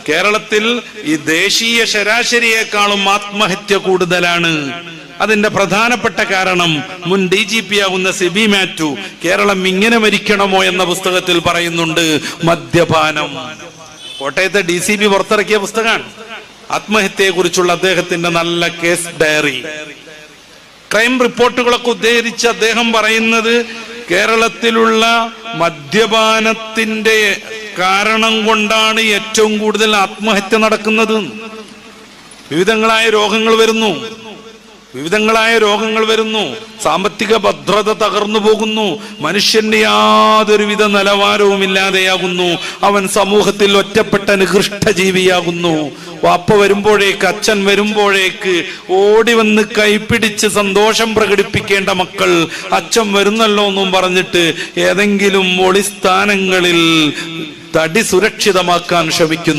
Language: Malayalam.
കേരളത്തിൽ ഈ ദേശീയ ശരാശരിയേക്കാളും ആത്മഹത്യ കൂടുതലാണ്. അതിന്റെ പ്രധാനപ്പെട്ട കാരണം മുൻ DGP ആകുന്ന സിബി മാത്യു കേരളം ഇങ്ങനെ മരിക്കണമോ എന്ന പുസ്തകത്തിൽ പറയുന്നുണ്ട്. മദ്യപാനം. കോട്ടയത്തെ DCP പുറത്തിറക്കിയ പുസ്തകമാണ്. ആത്മഹത്യയെ കുറിച്ചുള്ള അദ്ദേഹത്തിന്റെ നല്ല കേസ് ഡയറി, ക്രൈം റിപ്പോർട്ടുകളൊക്കെ ഉദ്ധരിച്ച് അദ്ദേഹം പറയുന്നത് കേരളത്തിലുള്ള മദ്യപാനത്തിന്റെ കാരണം കൊണ്ടാണ് ഏറ്റവും കൂടുതൽ ആത്മഹത്യ നടക്കുന്നത്. വിവിധങ്ങളായ രോഗങ്ങൾ വരുന്നു. സാമ്പത്തിക ഭദ്രത തകർന്നു പോകുന്നു. മനുഷ്യന് യാതൊരുവിധ നിലവാരവും ഇല്ലാതെയാകുന്നു. അവൻ സമൂഹത്തിൽ ഒറ്റപ്പെട്ട നികൃഷ്ട ജീവിയാകുന്നു. വാപ്പ വരുമ്പോഴേക്ക്, അച്ഛൻ വരുമ്പോഴേക്ക് ഓടി വന്ന് കൈപ്പിടിച്ച് സന്തോഷം പ്രകടിപ്പിക്കേണ്ട മക്കൾ അച്ഛൻ വരുന്നല്ലോ എന്നും പറഞ്ഞിട്ട് ഏതെങ്കിലും ഒളിസ്ഥാനങ്ങളിൽ തടി സുരക്ഷിതമാക്കാൻ ശ്രമിക്കുന്നു.